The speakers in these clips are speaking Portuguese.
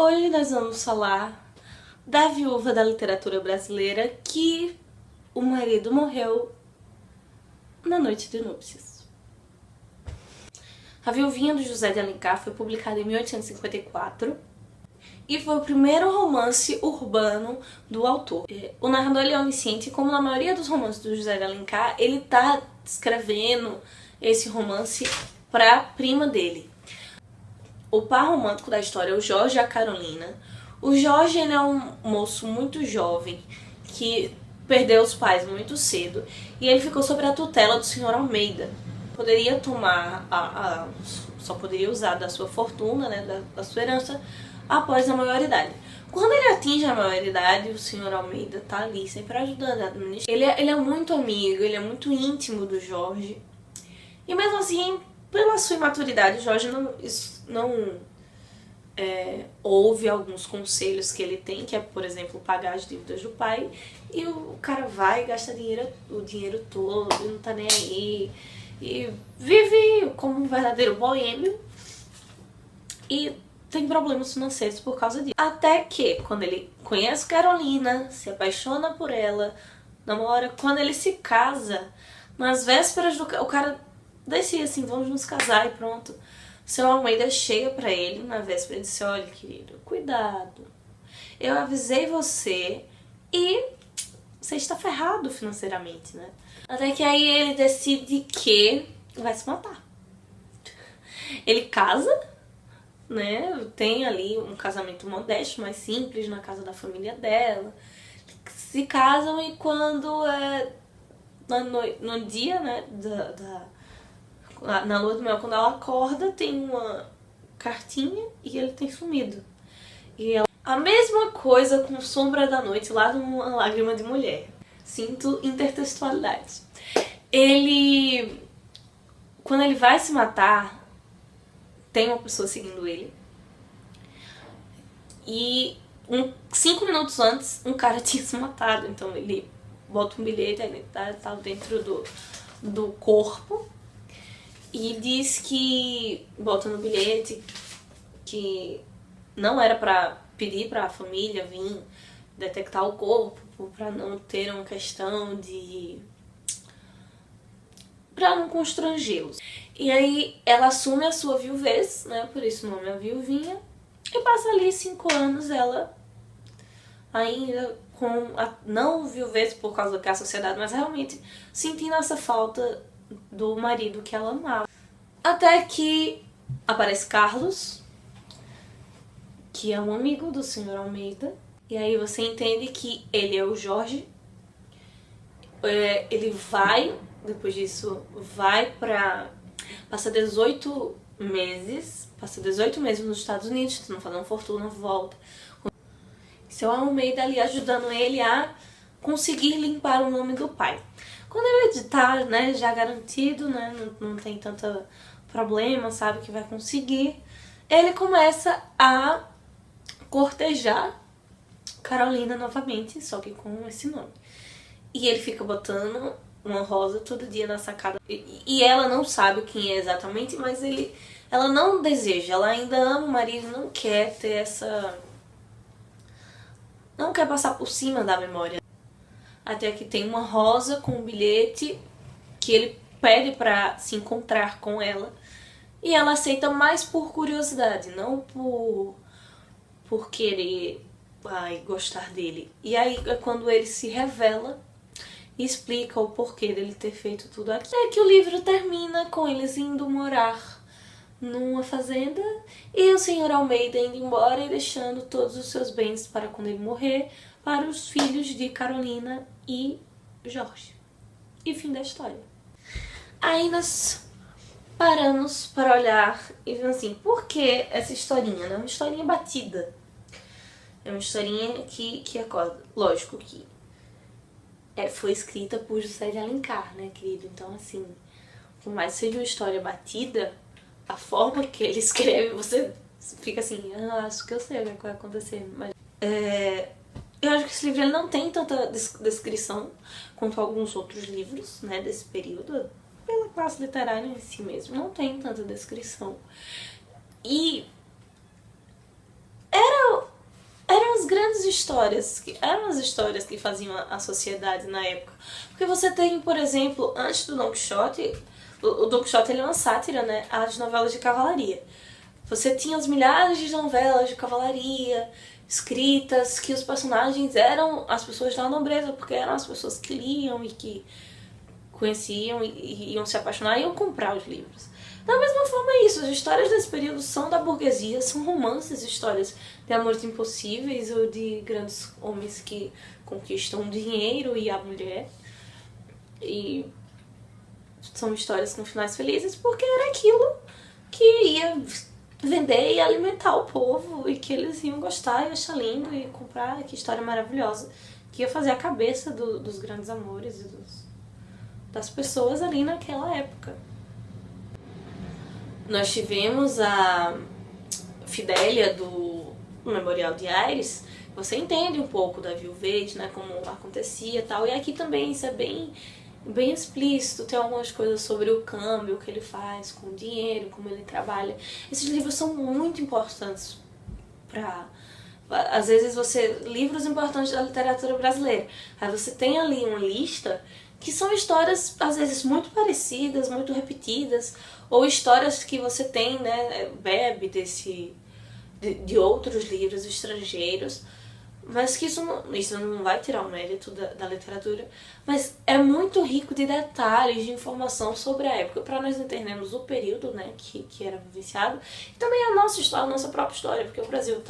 Hoje nós vamos falar da viúva da literatura brasileira que o marido morreu na noite de núpcias. A Viuvinha do José de Alencar foi publicada em 1854 e foi o primeiro romance urbano do autor. O narrador ele é onisciente, como na maioria dos romances do José de Alencar, ele tá escrevendo esse romance para a prima dele. O par romântico da história é o Jorge e a Carolina. O Jorge ele é um moço muito jovem que perdeu os pais muito cedo e ele ficou sob a tutela do Sr. Almeida. Poderia tomar só poderia usar da sua fortuna, né, da sua herança, após a maioridade. Quando ele atinge a maioridade, o Sr. Almeida tá ali sempre ajudando a administrar. Ele é muito amigo, ele é muito íntimo do Jorge. E mesmo assim, pela sua imaturidade, o Jorge não ouve alguns conselhos que ele tem, que é, por exemplo, pagar as dívidas do pai, e o cara vai e gasta o dinheiro todo, e não tá nem aí, e vive como um verdadeiro boêmio, e tem problemas financeiros por causa disso. Até que, quando ele conhece Carolina, se apaixona por ela, namora, quando ele se casa, nas vésperas o cara decide assim, vamos nos casar e pronto. Seu Almeida chega pra ele na véspera e disse, olha querido, cuidado, eu avisei você e você está ferrado financeiramente, né? Até que aí ele decide que vai se matar. Ele casa, né? Tem ali um casamento modesto, mais simples, na casa da família dela. Se casam e quando no dia, né, na lua do mel, quando ela acorda, tem uma cartinha e ele tem sumido. E a mesma coisa com Sombra da Noite, lá de Uma Lágrima de Mulher. Sinto intertextualidade. Quando ele vai se matar, tem uma pessoa seguindo ele. E 5 minutos antes, um cara tinha se matado. Então ele bota um bilhete, ele tá dentro do corpo. E diz que, bota no bilhete, que não era pra pedir pra família vir detectar o corpo, pra não ter uma questão de... pra não constrangê-los. E aí ela assume a sua viuvez, né, por isso o nome é Viuvinha, e passa ali 5 anos ela ainda com não viuvez por causa da sociedade, mas realmente sentindo essa falta do marido que ela amava. Até que aparece Carlos, que é um amigo do Sr. Almeida, e aí você entende que ele é o Jorge. Ele vai, depois disso, passa 18 meses nos Estados Unidos, tentando fazer uma fortuna, volta. Seu Almeida ali ajudando ele a conseguir limpar o nome do pai. Quando ele tá, né, já garantido, né, não tem tanto problema, sabe que vai conseguir, ele começa a cortejar Carolina novamente, só que com esse nome. E ele fica botando uma rosa todo dia na sacada. E ela não sabe quem é exatamente, mas ela não deseja, ela ainda ama o marido, não quer ter essa... não quer passar por cima da memória. Até que tem uma rosa com um bilhete que ele pede pra se encontrar com ela. E ela aceita mais por curiosidade, não por querer gostar dele. E aí é quando ele se revela e explica o porquê dele ter feito tudo aquilo. É que o livro termina com eles indo morar numa fazenda e o Sr. Almeida indo embora e deixando todos os seus bens para quando ele morrer para os filhos de Carolina e Jorge. E fim da história. Aí nós paramos para olhar e vimos assim, por que essa historinha, né? Uma historinha batida. É uma historinha que acorda. Lógico que foi escrita por José de Alencar, né, querido? Então, assim, por mais que seja uma história batida, a forma que ele escreve, você fica assim, acho que eu sei o que vai acontecer. Mas, eu acho que esse livro ele não tem tanta descrição quanto alguns outros livros, né, desse período. Pela classe literária em si mesmo, não tem tanta descrição. E era histórias, que eram as histórias que faziam a sociedade na época. Porque você tem, por exemplo, antes do Don Quixote, o Don Quixote ele é uma sátira, né, às novelas de cavalaria. Você tinha as milhares de novelas de cavalaria escritas que os personagens eram as pessoas da nobreza, porque eram as pessoas que liam e que conheciam e iam se apaixonar e iam comprar os livros. Da mesma forma é isso, as histórias desse período são da burguesia, são romances, histórias de amores impossíveis ou de grandes homens que conquistam o dinheiro e a mulher. E são histórias com finais felizes porque era aquilo que ia vender e alimentar o povo e que eles iam gostar e achar lindo e comprar. Que história maravilhosa, que ia fazer a cabeça dos grandes amores e das pessoas ali naquela época. Nós tivemos a Fidélia do Memorial de Aires. Você entende um pouco da viuvez, né, como acontecia e tal. E aqui também isso é bem explícito, tem algumas coisas sobre o câmbio que ele faz com o dinheiro, como ele trabalha. Esses livros são muito importantes às vezes livros importantes da literatura brasileira. Aí você tem ali uma lista que são histórias, às vezes, muito parecidas, muito repetidas, ou histórias que você tem, né, bebe de outros livros estrangeiros, mas que isso não vai tirar o mérito da literatura, mas é muito rico de detalhes, de informação sobre a época, para nós entendermos o período, né, que era vivenciado, e também a nossa história, a nossa própria história, porque o Brasil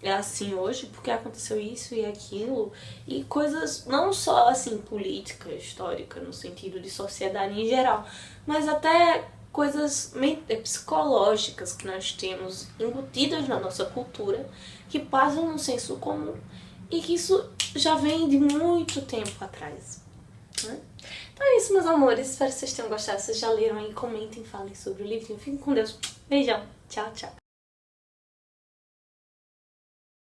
é assim hoje, porque aconteceu isso e aquilo, e coisas não só assim política, histórica, no sentido de sociedade em geral, mas até coisas psicológicas que nós temos embutidas na nossa cultura, que passam no senso comum, e que isso já vem de muito tempo atrás, né? Então é isso, meus amores, espero que vocês tenham gostado. Se vocês já leram aí, comentem, falem sobre o livro. Fiquem com Deus. Beijão, tchau, tchau.